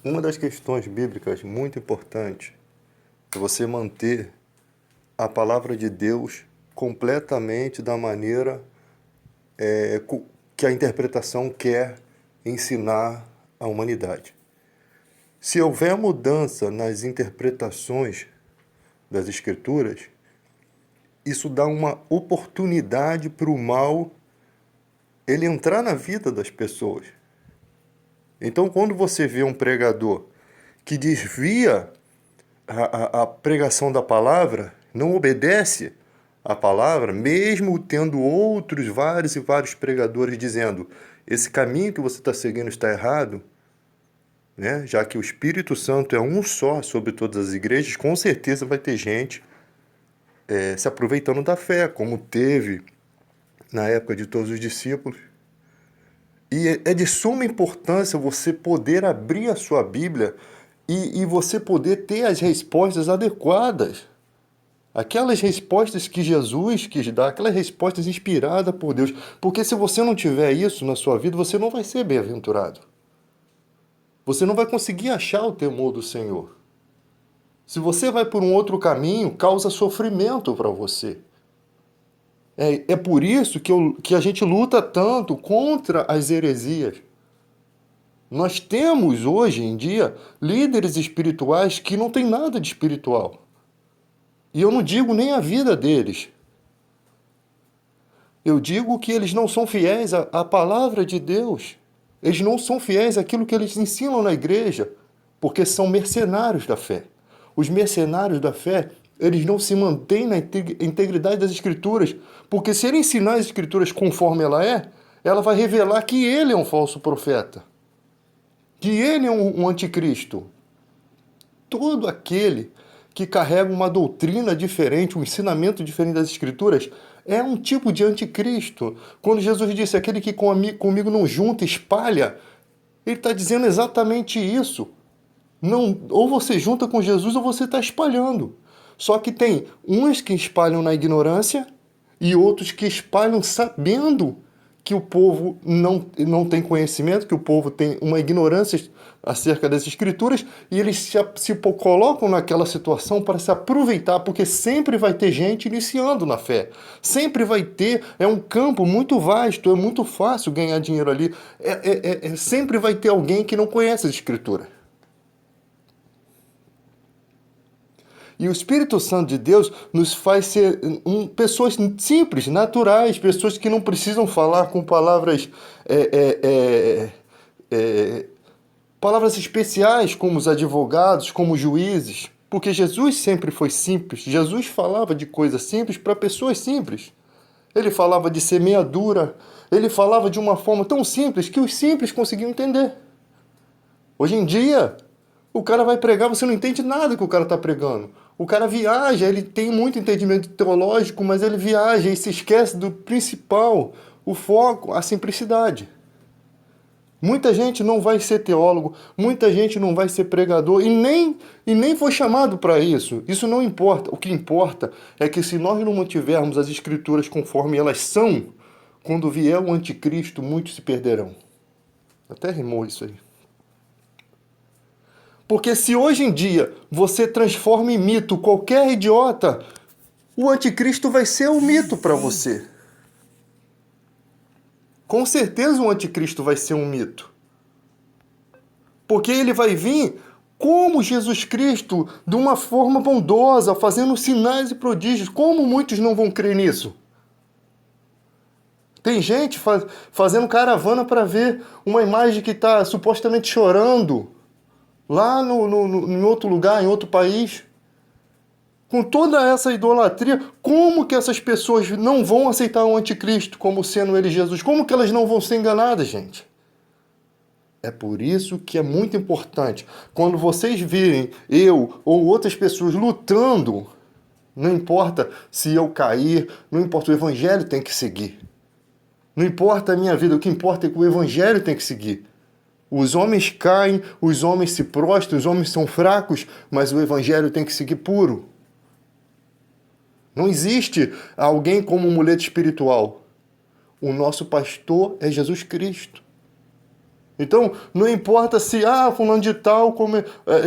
Uma das questões bíblicas muito importantes é você manter a palavra de Deus completamente da maneira que a interpretação quer ensinar à humanidade. Se houver mudança nas interpretações das Escrituras, isso dá uma oportunidade para o mal ele entrar na vida das pessoas. Então, quando você vê um pregador que desvia a pregação da palavra, não obedece à palavra, mesmo tendo outros vários e vários pregadores dizendo esse caminho que você está seguindo está errado, né? Já que o Espírito Santo é um só sobre todas as igrejas, com certeza vai ter gente se aproveitando da fé, como teve na época de todos os discípulos. E é de suma importância você poder abrir a sua Bíblia e você poder ter as respostas adequadas. Aquelas respostas que Jesus quis dar, aquelas respostas inspiradas por Deus. Porque se você não tiver isso na sua vida, você não vai ser bem-aventurado. Você não vai conseguir achar o temor do Senhor. Se você vai por um outro caminho, causa sofrimento para você. É por isso que a gente luta tanto contra as heresias. Nós temos hoje em dia líderes espirituais que não têm nada de espiritual. E eu não digo nem a vida deles. Eu digo que eles não são fiéis à palavra de Deus. Eles não são fiéis àquilo que eles ensinam na igreja, porque são mercenários da fé. Os mercenários da fé, eles não se mantêm na integridade das Escrituras, porque se ele ensinar as Escrituras conforme ela vai revelar que ele é um falso profeta, que ele é um anticristo. Todo aquele que carrega uma doutrina diferente, um ensinamento diferente das Escrituras, é um tipo de anticristo. Quando Jesus disse, aquele que comigo não junta, espalha, ele está dizendo exatamente isso. Não, ou você junta com Jesus ou você está espalhando. Só que tem uns que espalham na ignorância e outros que espalham sabendo que o povo não tem conhecimento, que o povo tem uma ignorância acerca das Escrituras, e eles se colocam naquela situação para se aproveitar, porque sempre vai ter gente iniciando na fé. Sempre vai ter, é um campo muito vasto, é muito fácil ganhar dinheiro ali. Sempre vai ter alguém que não conhece as Escrituras. E o Espírito Santo de Deus nos faz ser pessoas simples, naturais, pessoas que não precisam falar com palavras, palavras especiais, como os advogados, como os juízes. Porque Jesus sempre foi simples. Jesus falava de coisas simples para pessoas simples. Ele falava de semeadura. Ele falava de uma forma tão simples que os simples conseguiam entender. Hoje em dia, o cara vai pregar, você não entende nada que o cara está pregando. O cara viaja, ele tem muito entendimento teológico, mas ele viaja e se esquece do principal, o foco, a simplicidade. Muita gente não vai ser teólogo, muita gente não vai ser pregador e nem foi chamado para isso. Isso não importa. O que importa é que se nós não mantivermos as Escrituras conforme elas são, quando vier o anticristo, muitos se perderão. Até rimou isso aí. Porque se hoje em dia você transforma em mito qualquer idiota, o anticristo vai ser um mito para você. Com certeza o anticristo vai ser um mito. Porque ele vai vir como Jesus Cristo, de uma forma bondosa, fazendo sinais e prodígios. Como muitos não vão crer nisso? Tem gente fazendo caravana para ver uma imagem que está supostamente chorando lá em outro lugar, em outro país. Com toda essa idolatria, como que essas pessoas não vão aceitar o anticristo como sendo ele Jesus? Como que elas não vão ser enganadas, gente? É por isso que é muito importante, quando vocês virem eu ou outras pessoas lutando, não importa se eu cair, não importa, o evangelho tem que seguir. Não importa a minha vida, o que importa é que o evangelho tem que seguir. Os homens caem, os homens se prostram, os homens são fracos, mas o evangelho tem que seguir puro. Não existe alguém como um muleta espiritual. O nosso pastor é Jesus Cristo. Então, não importa se, fulano de tal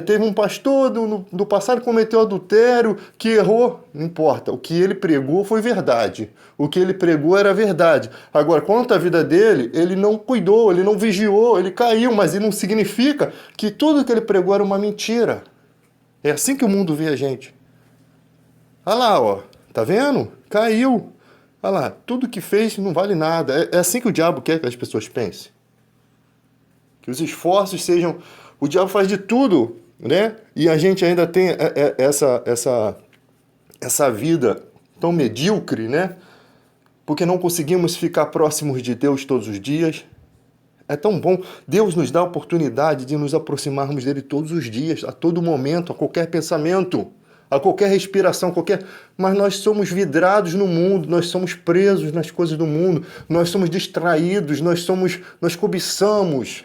teve um pastor do passado que cometeu adultério, que errou. Não importa. O que ele pregou foi verdade. O que ele pregou era verdade. Agora, quanto à vida dele, ele não cuidou, ele não vigiou, ele caiu, mas isso não significa que tudo que ele pregou era uma mentira. É assim que o mundo vê a gente. Olha lá, ó. Tá vendo? Caiu. Olha lá, tudo que fez não vale nada. É assim que o diabo quer que as pessoas pensem. Que os esforços sejam... O diabo faz de tudo, né? E a gente ainda tem essa vida tão medíocre, né? Porque não conseguimos ficar próximos de Deus todos os dias. É tão bom. Deus nos dá a oportunidade de nos aproximarmos dele todos os dias, a todo momento, a qualquer pensamento, a qualquer respiração, Mas nós somos vidrados no mundo, nós somos presos nas coisas do mundo, nós somos distraídos, nós cobiçamos.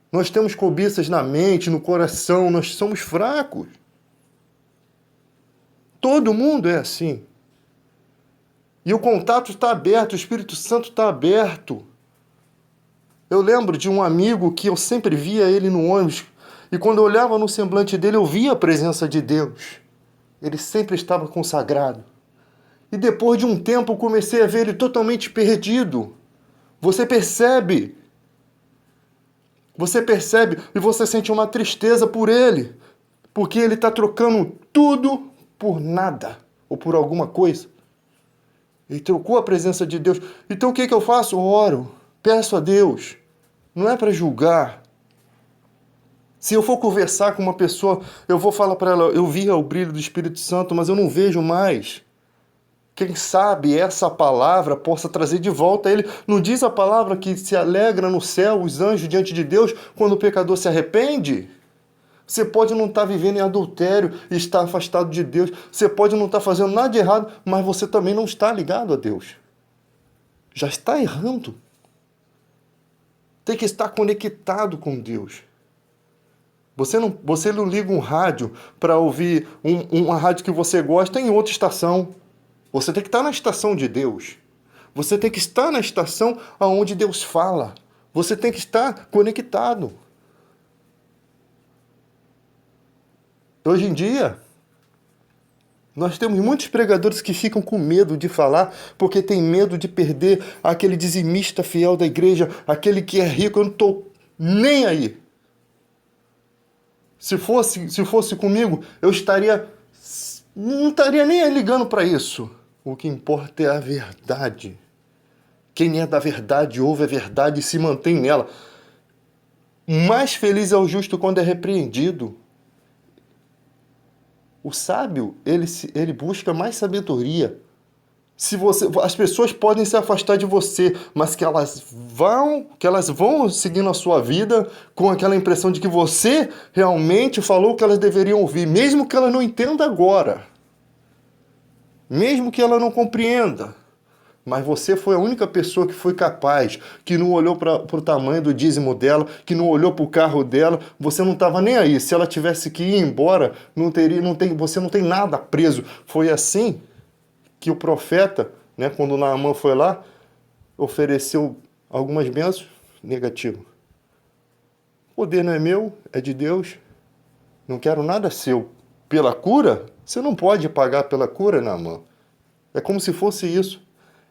Nós temos cobiças na mente, no coração, nós somos fracos. Todo mundo é assim. E o contato está aberto, o Espírito Santo está aberto. Eu lembro de um amigo que eu sempre via ele no ônibus, e quando eu olhava no semblante dele, eu via a presença de Deus. Ele sempre estava consagrado. E depois de um tempo, eu comecei a ver ele totalmente perdido. Você percebe e você sente uma tristeza por ele, porque ele está trocando tudo por nada, ou por alguma coisa. Ele trocou a presença de Deus. Então o que eu faço? Eu oro, peço a Deus. Não é para julgar. Se eu for conversar com uma pessoa, eu vou falar para ela, eu via o brilho do Espírito Santo, mas eu não vejo mais. Quem sabe essa palavra possa trazer de volta a ele. Não diz a palavra que se alegra no céu os anjos diante de Deus quando o pecador se arrepende? Você pode não estar vivendo em adultério e estar afastado de Deus. Você pode não estar fazendo nada de errado, mas você também não está ligado a Deus. Já está errando. Tem que estar conectado com Deus. Você não liga um rádio para ouvir uma rádio que você gosta em outra estação. Você tem que estar na estação de Deus. Você tem que estar na estação onde Deus fala. Você tem que estar conectado. Hoje em dia, nós temos muitos pregadores que ficam com medo de falar, porque tem medo de perder aquele dizimista fiel da igreja, aquele que é rico. Eu não estou nem aí. Se fosse comigo, eu não estaria nem ligando para isso. O que importa é a verdade. Quem é da verdade ouve a verdade e se mantém nela. Mais feliz é o justo quando é repreendido. O sábio, ele busca mais sabedoria. As pessoas podem se afastar de você, mas que elas vão seguindo a sua vida com aquela impressão de que você realmente falou o que elas deveriam ouvir, mesmo que ela não entenda agora. Mesmo que ela não compreenda. Mas você foi a única pessoa que foi capaz, que não olhou para o tamanho do dízimo dela, que não olhou para o carro dela, você não estava nem aí. Se ela tivesse que ir embora, você não tem nada preso. Foi assim que o profeta, né, quando Naamã foi lá, ofereceu algumas bênçãos, negativo. O poder não é meu, é de Deus. Não quero nada seu. Pela cura, você não pode pagar pela cura, Naamã. É como se fosse isso.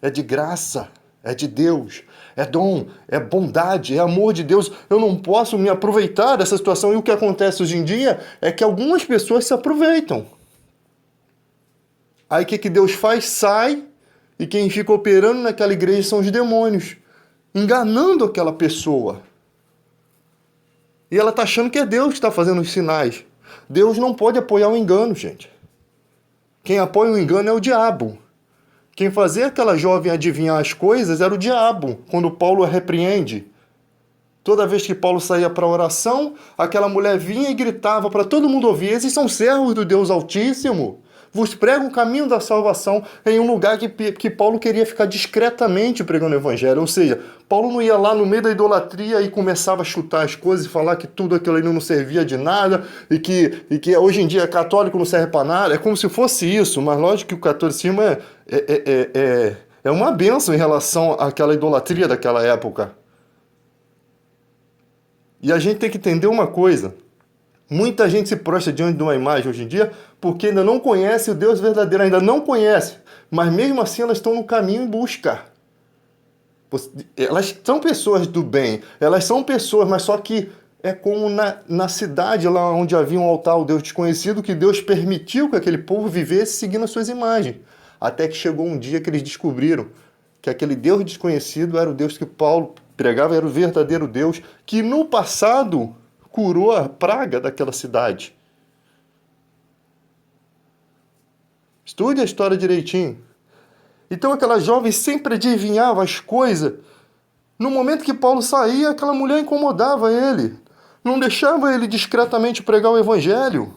É de graça, é de Deus, é dom, é bondade, é amor de Deus. Eu não posso me aproveitar dessa situação. E o que acontece hoje em dia é que algumas pessoas se aproveitam. Aí o que Deus faz? Sai, e quem fica operando naquela igreja são os demônios, enganando aquela pessoa. E ela está achando que é Deus que está fazendo os sinais. Deus não pode apoiar o engano, gente. Quem apoia o engano é o diabo. Quem fazia aquela jovem adivinhar as coisas era o diabo, quando Paulo a repreende. Toda vez que Paulo saía para a oração, aquela mulher vinha e gritava para todo mundo ouvir: esses são servos do Deus Altíssimo. Vos prego o caminho da salvação, em um lugar que Paulo queria ficar discretamente pregando o evangelho. Ou seja, Paulo não ia lá no meio da idolatria e começava a chutar as coisas e falar que tudo aquilo ali não servia de nada e que hoje em dia católico não serve para nada. É como se fosse isso, mas lógico que o catolicismo é uma bênção em relação àquela idolatria daquela época. E a gente tem que entender uma coisa. Muita gente se prostra diante de uma imagem hoje em dia porque ainda não conhece o Deus verdadeiro, ainda não conhece. Mas mesmo assim elas estão no caminho em busca. Elas são pessoas do bem, elas são pessoas, mas só que é como na cidade lá onde havia um altar ao Deus desconhecido, que Deus permitiu que aquele povo vivesse seguindo as suas imagens. Até que chegou um dia que eles descobriram que aquele Deus desconhecido era o Deus que Paulo pregava, era o verdadeiro Deus, que no passado curou a praga daquela cidade. Estude a história direitinho. Então aquela jovem sempre adivinhava as coisas. No momento que Paulo saía, aquela mulher incomodava ele. Não deixava ele discretamente pregar o evangelho.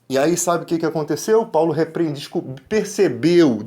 E aí sabe o que aconteceu? Paulo percebeu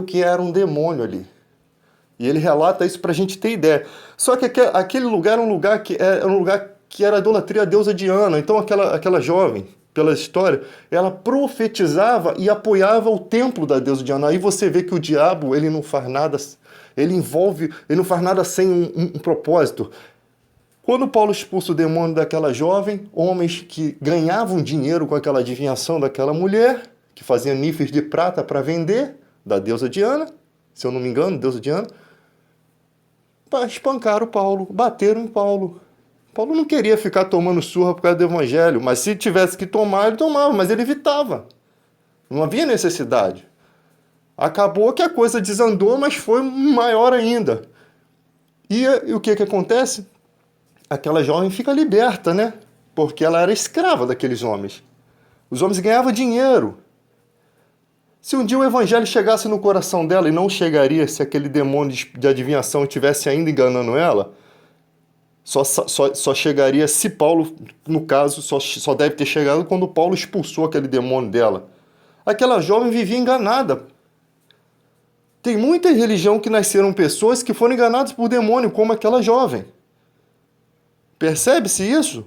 que era um demônio ali. E ele relata isso para a gente ter ideia. Só que aquele lugar era um lugar que era idolatria à deusa Diana. Então aquela jovem, pela história, ela profetizava e apoiava o templo da deusa Diana. Aí você vê que o diabo, ele não faz nada, ele não faz nada sem um propósito. Quando Paulo expulsa o demônio daquela jovem, homens que ganhavam dinheiro com aquela adivinhação daquela mulher, que faziam níveis de prata para vender, da deusa Diana, se eu não me engano, deusa Diana, espancaram Paulo, bateram em Paulo. Paulo não queria ficar tomando surra por causa do evangelho, mas se tivesse que tomar, ele tomava, mas ele evitava. Não havia necessidade. Acabou que a coisa desandou, mas foi maior ainda. E o que acontece? Aquela jovem fica liberta, né? Porque ela era escrava daqueles homens. Os homens ganhavam dinheiro. Se um dia o evangelho chegasse no coração dela, e não chegaria se aquele demônio de adivinhação estivesse ainda enganando ela, só chegaria se Paulo, no caso, só deve ter chegado quando Paulo expulsou aquele demônio dela. Aquela jovem vivia enganada. Tem muita religião que nasceram pessoas que foram enganadas por demônio, como aquela jovem. Percebe-se isso?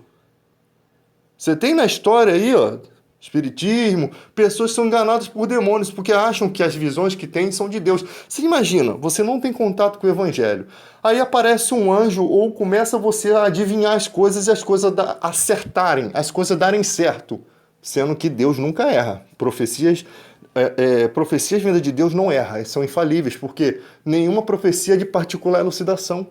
Você tem na história aí, ó, espiritismo, pessoas que são enganadas por demônios porque acham que as visões que têm são de Deus. Você imagina, você não tem contato com o evangelho. Aí aparece um anjo ou começa você a adivinhar as coisas e as coisas acertarem, as coisas darem certo. Sendo que Deus nunca erra. Profecias vindas de Deus não erram, são infalíveis, porque nenhuma profecia é de particular elucidação.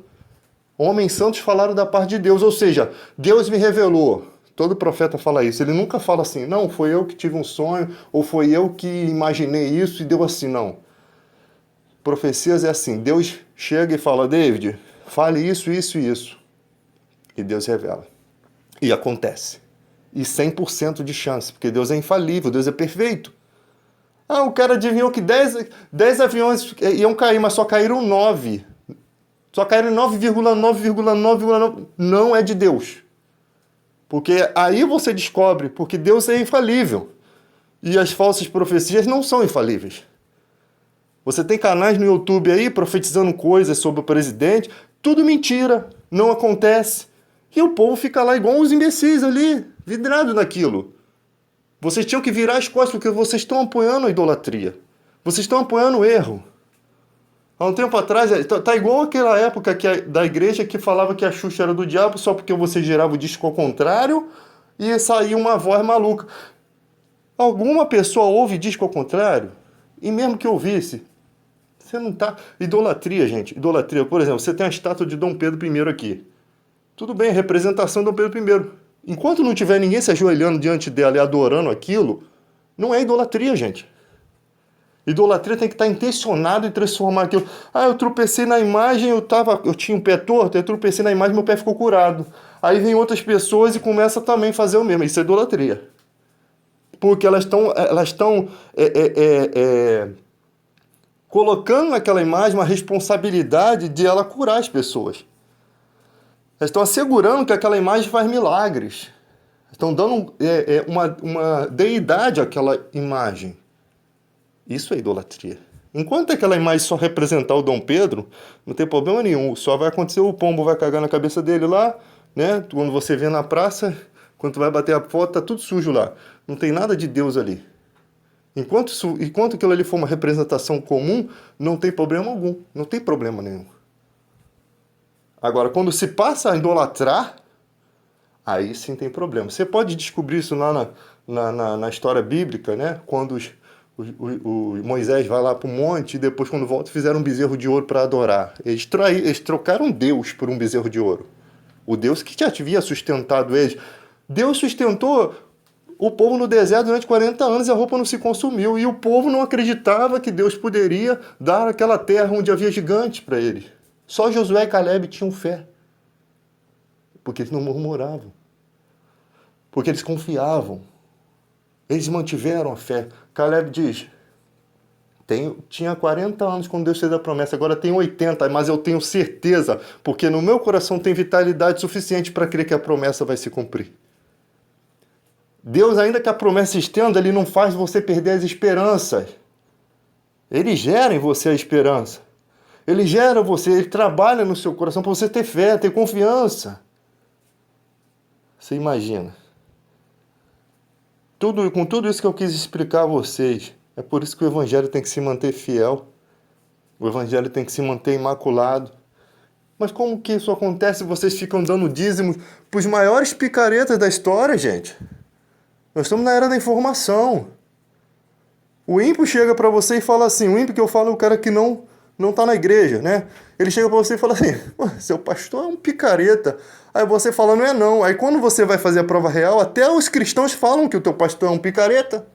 Homens santos falaram da parte de Deus, ou seja, Deus me revelou. Todo profeta fala isso. Ele nunca fala assim, não, foi eu que tive um sonho, ou foi eu que imaginei isso e deu assim, não. Profecias é assim, Deus chega e fala, David, fale isso, isso e isso. E Deus revela. E acontece. E 100% de chance, porque Deus é infalível, Deus é perfeito. Ah, o cara adivinhou que 10 aviões iam cair, mas só caíram 9. Só caíram 9,9,9,9. Não é de Deus. Porque aí você descobre, porque Deus é infalível. E as falsas profecias não são infalíveis. Você tem canais no YouTube aí profetizando coisas sobre o presidente, tudo mentira, não acontece. E o povo fica lá igual uns imbecis ali, vidrado naquilo. Vocês tinham que virar as costas porque vocês estão apoiando a idolatria. Vocês estão apoiando o erro. Há um tempo atrás, tá igual aquela época da igreja que falava que a Xuxa era do diabo só porque você girava o disco ao contrário e saía uma voz maluca. Alguma pessoa ouve disco ao contrário? E mesmo que ouvisse, você não tá... Idolatria, gente. Idolatria. Por exemplo, você tem a estátua de Dom Pedro I aqui. Tudo bem, representação de Dom Pedro I. Enquanto não tiver ninguém se ajoelhando diante dela e adorando aquilo, não é idolatria, gente. Idolatria tem que estar intencionado em transformar aquilo. Ah, eu tropecei na imagem, eu tinha um pé torto, eu tropecei na imagem, meu pé ficou curado. Aí vem outras pessoas e começa também a fazer o mesmo. Isso é idolatria. Porque elas estão colocando naquela imagem uma responsabilidade de ela curar as pessoas. Elas estão assegurando que aquela imagem faz milagres. Estão dando uma deidade àquela imagem. Isso é idolatria. Enquanto aquela imagem só representar o Dom Pedro, não tem problema nenhum. Só vai acontecer, o pombo vai cagar na cabeça dele lá, né? Quando você vê na praça, quando tu vai bater a foto, tá tudo sujo lá. Não tem nada de Deus ali. Enquanto aquilo ali for uma representação comum, não tem problema algum. Não tem problema nenhum. Agora, quando se passa a idolatrar, aí sim tem problema. Você pode descobrir isso lá na história bíblica, né? Quando o Moisés vai lá para o monte e depois, quando volta, fizeram um bezerro de ouro para adorar. Eles trocaram Deus por um bezerro de ouro. O Deus que já havia sustentado eles. Deus sustentou o povo no deserto durante 40 anos e a roupa não se consumiu. E o povo não acreditava que Deus poderia dar aquela terra onde havia gigantes para eles. Só Josué e Caleb tinham fé. Porque eles não murmuravam. Porque eles confiavam. Eles mantiveram a fé. Caleb diz, tinha 40 anos quando Deus fez a promessa, agora tenho 80, mas eu tenho certeza, porque no meu coração tem vitalidade suficiente para crer que a promessa vai se cumprir. Deus, ainda que a promessa se estenda, Ele não faz você perder as esperanças. Ele gera em você a esperança. Ele gera você, Ele trabalha no seu coração para você ter fé, ter confiança. Você imagina. Com tudo isso que eu quis explicar a vocês, é por isso que o Evangelho tem que se manter fiel. O Evangelho tem que se manter imaculado. Mas como que isso acontece? Vocês ficam dando dízimos para os maiores picaretas da história, gente. Nós estamos na era da informação. O ímpio chega para você e fala assim, o ímpio que eu falo é o cara que não está na igreja, né? Ele chega para você e fala assim, seu pastor é um picareta. Aí você fala, não é não. Aí quando você vai fazer a prova real, até os cristãos falam que o teu pastor é um picareta.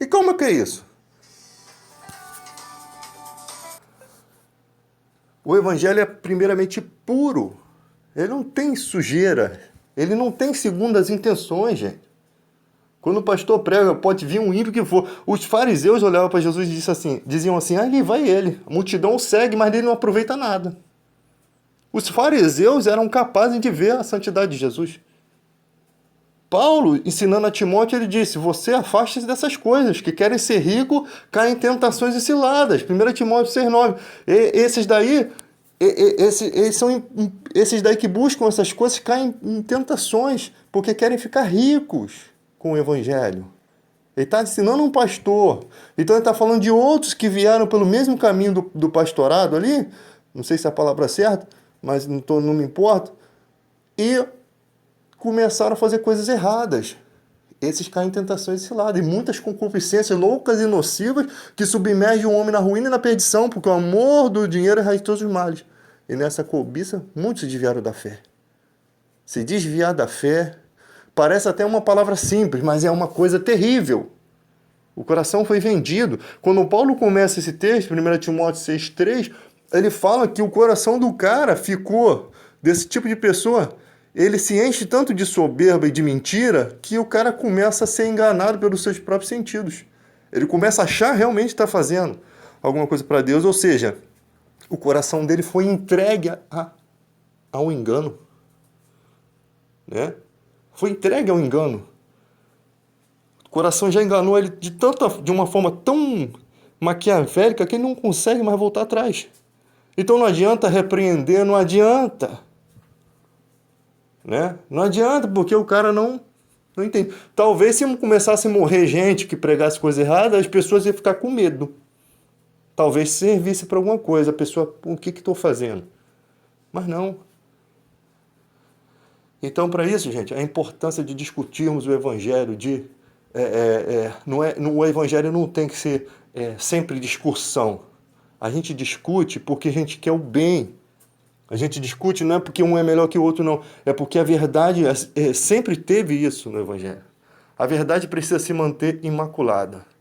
E como que é isso? O Evangelho é primeiramente puro. Ele não tem sujeira. Ele não tem segundas intenções, gente. Quando o pastor prega, pode vir um ímpio que for. Os fariseus olhavam para Jesus e diziam assim, ali vai ele. A multidão o segue, mas ele não aproveita nada. Os fariseus eram capazes de ver a santidade de Jesus. Paulo, ensinando a Timóteo, ele disse, você afaste-se dessas coisas, que querem ser rico, caem em tentações e ciladas. 1 Timóteo 6,9. Esses daí que buscam essas coisas caem em tentações, porque querem ficar ricos com o Evangelho. Ele está ensinando um pastor. Então ele está falando de outros que vieram pelo mesmo caminho do pastorado ali, não sei se é a palavra certa, mas não me importa, e começaram a fazer coisas erradas. Esses caem em tentações e ciladas, e muitas concupiscências loucas e nocivas que submergem o homem na ruína e na perdição, porque o amor do dinheiro é raiz de todos os males. E nessa cobiça, muitos se desviaram da fé. Se desviar da fé, parece até uma palavra simples, mas é uma coisa terrível. O coração foi vendido. Quando Paulo começa esse texto, 1 Timóteo 6,3, ele fala que o coração do cara ficou, desse tipo de pessoa, ele se enche tanto de soberba e de mentira que o cara começa a ser enganado pelos seus próprios sentidos. Ele começa a achar realmente que está fazendo alguma coisa para Deus, ou seja, o coração dele foi entregue ao engano. Né? Foi entregue ao engano. O coração já enganou ele de uma forma tão maquiavélica que ele não consegue mais voltar atrás. Então não adianta repreender, não adianta. Né? Não adianta, porque o cara não entende. Talvez se começasse a morrer gente que pregasse coisa errada, as pessoas iam ficar com medo. Talvez servisse para alguma coisa. A pessoa, o que estou fazendo? Mas não. Então, para isso, gente, a importância de discutirmos o Evangelho, o Evangelho não tem que ser sempre discussão. A gente discute porque a gente quer o bem. A gente discute não é porque um é melhor que o outro, não. É porque a verdade sempre teve isso no Evangelho. A verdade precisa se manter imaculada.